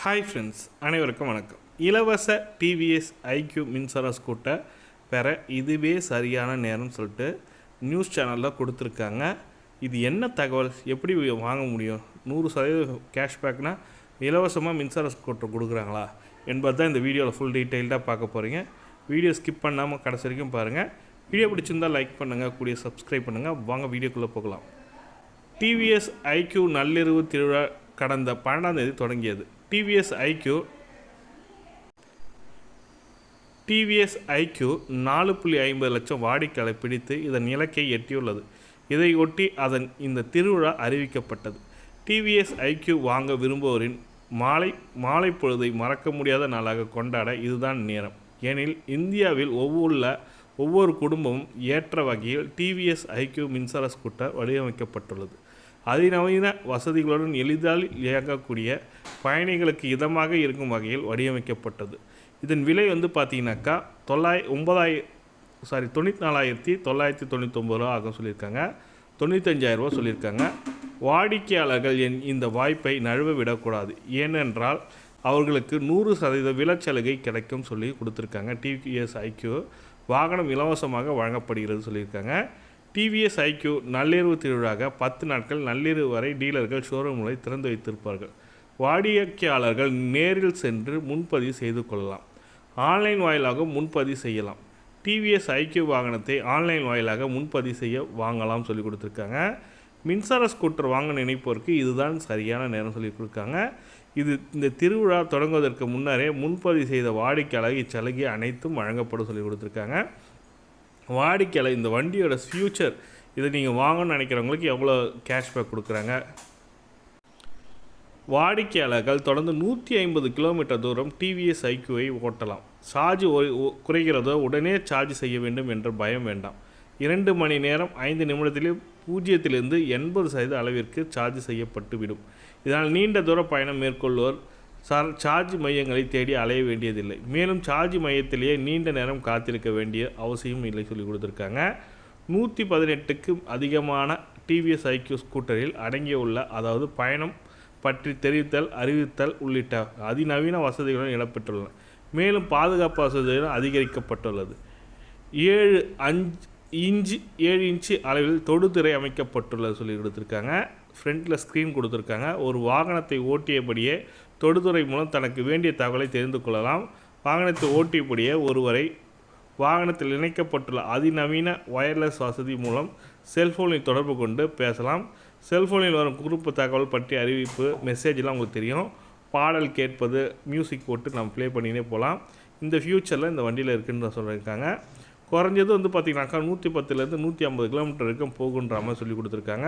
Hi friends, அனைவருக்கும் வணக்கம். இலவச டிவிஎஸ் ஐக்யூ மின்சார ஸ்கூட்டர் பெற இதுவே சரியான நேரம் சொல்லிட்டு நியூஸ் சேனலில் கொடுத்துருக்காங்க. இது என்ன தகவல், எப்படி வாங்க முடியும், 100% கேஷ்பேக்னால் இலவசமாக மின்சார ஸ்கூட்டர் கொடுக்குறாங்களா என்பது தான் இந்த வீடியோவில் ஃபுல் டீட்டெயில்டாக பார்க்க போகிறீங்க. வீடியோ ஸ்கிப் பண்ணாமல் கடைசி வரைக்கும் பாருங்கள். வீடியோ பிடிச்சிருந்தால் லைக் பண்ணுங்கள், கூடிய சப்ஸ்கிரைப் பண்ணுங்கள். வாங்க வீடியோக்குள்ளே போகலாம். டிவிஎஸ் ஐக்யூ நள்ளிரவு திருவிழா கடந்த 12ஆம் தேதி தொடங்கியது. டிவிஎஸ் ஐக்யூ 4.50 லட்சம் வாடிக்கையாளரை பிடித்து இதன் இலக்கை எட்டியுள்ளது. இதையொட்டி அதன் இந்த திருவிழா அறிவிக்கப்பட்டது. டிவிஎஸ் ஐக்யூ வாங்க விரும்புவோரின் மாலை பொழுதை மறக்க முடியாத நாளாக கொண்டாட இதுதான் நேரம். ஏனெனில் இந்தியாவில் ஒவ்வொரு குடும்பமும் ஏற்ற வகையில் டிவிஎஸ் ஐக்யூ மின்சார ஸ்கூட்டர் வடிவமைக்கப்பட்டுள்ளது. அதிநவீன வசதிகளுடன் எளிதால் இயங்கக்கூடிய, பயணிகளுக்கு இதமாக இருக்கும் வகையில் வடிவமைக்கப்பட்டது. இதன் விலை பார்த்தீங்கன்னாக்கா 94,999 ரூபா ஆகும் சொல்லியிருக்காங்க. 95,000 ரூபா சொல்லியிருக்காங்க. வாடிக்கையாளர்கள் இந்த வாய்ப்பை நழுவ விடக்கூடாது, ஏனென்றால் அவர்களுக்கு 100% விலைச்சலுகை கிடைக்கும் சொல்லி கொடுத்துருக்காங்க. டிவிஎஸ் ஐக்யூ வாகனம் இலவசமாக வழங்கப்படுகிறது சொல்லியிருக்காங்க. டிவிஎஸ் ஐக்யூ நள்ளிரவு திருவிழாக 10 நாட்கள் நள்ளிரவு வரை டீலர்கள் ஷோரூம்களை திறந்து வைத்திருப்பார்கள். வாடிக்கையாளர்கள் நேரில் சென்று முன்பதிவு செய்து கொள்ளலாம். ஆன்லைன் வாயிலாக முன்பதிவு செய்யலாம். டிவிஎஸ் ஐக்யூ வாகனத்தை ஆன்லைன் வாயிலாக முன்பதிவு செய்ய வாங்கலாம் சொல்லி கொடுத்துருக்காங்க. மின்சார ஸ்கூட்டர் வாங்க நினைப்போருக்கு இதுதான் சரியான நேரம் சொல்லி கொடுத்துருக்காங்க. இந்த திருவிழா தொடங்குவதற்கு முன்னரே முன்பதிவு செய்த வாடிக்கையாளர் இச்சலுகை அனைத்தும் வழங்கப்படும் சொல்லி கொடுத்துருக்காங்க. வாடிக்கையாளர் இந்த வண்டியோட ஃப்யூச்சர், இதை நீங்கள் வாங்கணும்னு நினைக்கிறவங்களுக்கு எவ்வளோ கேஷ்பேக் கொடுக்குறாங்க. வாடிக்கையாளர்கள் தொடர்ந்து 150 கிலோமீட்டர் தூரம் டிவிஎஸ் ஐக்யூவை ஓட்டலாம். சார்ஜ் குறைகிறதோ உடனே சார்ஜ் செய்ய வேண்டும் என்ற பயம் வேண்டாம். 2 மணி நேரம் 5 நிமிடத்திலே 0 - 80% அளவிற்கு சார்ஜ் செய்யப்பட்டு விடும். இதனால் நீண்ட தூர பயணம் மேற்கொள்வோர் சார்ஜ் மையங்களை தேடி அலைய வேண்டியதில்லை. மேலும் சார்ஜ் மையத்திலேயே நீண்ட நேரம் காத்திருக்க வேண்டிய அவசியம் இல்லை சொல்லி கொடுத்துருக்காங்க. 118க்கும் அதிகமான டிவிஎஸ் ஐக்யூ ஸ்கூட்டரில் அடங்கியுள்ள, அதாவது பயணம் பற்றி தெரிவித்தல், அறிவித்தல் உள்ளிட்ட அதிநவீன வசதிகளுடன் இடம்பெற்றுள்ளன. மேலும் பாதுகாப்பு வசதிகளும் அதிகரிக்கப்பட்டுள்ளது. 7 இன்ச்சு அளவில் தொடுதிரை அமைக்கப்பட்டுள்ளது சொல்லி கொடுத்துருக்காங்க. ஃப்ரண்ட்டில் ஸ்க்ரீன் கொடுத்துருக்காங்க. ஒரு வாகனத்தை ஓட்டியபடியே தொடுதுறை மூலம் தனக்கு வேண்டிய தகவலை தெரிந்து கொள்ளலாம். வாகனத்தை ஓட்டியபடியே ஒருவரை வாகனத்தில் இணைக்கப்பட்டுள்ள அதிநவீன வயர்லெஸ் வசதி மூலம் செல்ஃபோனில் தொடர்பு கொண்டு பேசலாம். செல்ஃபோனில் வரும் குறிப்பு தகவல் பற்றிய அறிவிப்பு மெசேஜெலாம் உங்களுக்கு தெரியும். பாடல் கேட்பது, மியூசிக் போட்டு நம்ம ப்ளே பண்ணினே போகலாம். இந்த ஃப்யூச்சரில் இந்த வண்டியில் இருக்குன்னு சொல்லியிருக்காங்க. குறைஞ்சது பார்த்திங்கனாக்கா 110 - 150 கிலோமீட்டர் வரைக்கும் போகுன்ற மாதிரி சொல்லி கொடுத்துருக்காங்க.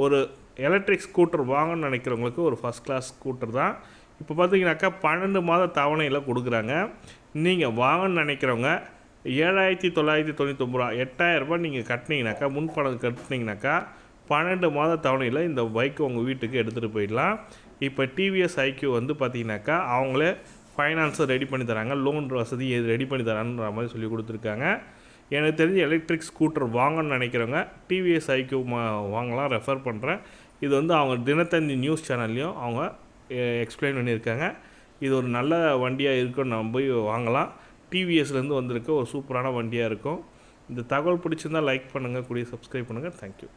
ஒரு எலக்ட்ரிக் ஸ்கூட்டர் வாங்கணும்னு நினைக்கிறவங்களுக்கு ஒரு ஃபஸ்ட் கிளாஸ் ஸ்கூட்டர் தான். இப்போ பார்த்தீங்கன்னாக்கா 12 மாத தவணையில் கொடுக்குறாங்க. நீங்கள் வாங்கணும்னு நினைக்கிறவங்க 7,999 ரூபா, 8,000 ரூபாய் நீங்கள் கட்டினீங்கனாக்கா, முன்பணம் கட்டினீங்கனாக்கா 12 மாத தவணையில் இந்த பைக்கு உங்கள் வீட்டுக்கு எடுத்துகிட்டு போயிடலாம். இப்போ டிவிஎஸ் ஐக்யூ பார்த்தீங்கன்னாக்கா அவங்களே ஃபைனான்ஸை ரெடி பண்ணி தராங்க, லோன் வசதி ரெடி பண்ணி தரான்ற மாதிரி சொல்லி கொடுத்துருக்காங்க. எனக்கு தெரிஞ்ச எலக்ட்ரிக் ஸ்கூட்டர் வாங்கணும்னு நினைக்கிறவங்க டிவிஎஸ் ஐக்யூ வாங்கலாம், ரெஃபர் பண்ணுறேன். இது அவங்க தினத்தந்தி நியூஸ் சேனல்லையும் அவங்க எக்ஸ்பிளைன் பண்ணியிருக்காங்க. இது ஒரு நல்ல வண்டியாக இருக்குன்னு நம்ம போய் வாங்கலாம். டிவிஎஸ்லேருந்து வந்திருக்க ஒரு சூப்பரான வண்டியாக இருக்கும். இந்த தகவல் பிடிச்சிருந்தால் லைக் பண்ணுங்கள், கூடிய சப்ஸ்கிரைப் பண்ணுங்கள். தேங்க்யூ.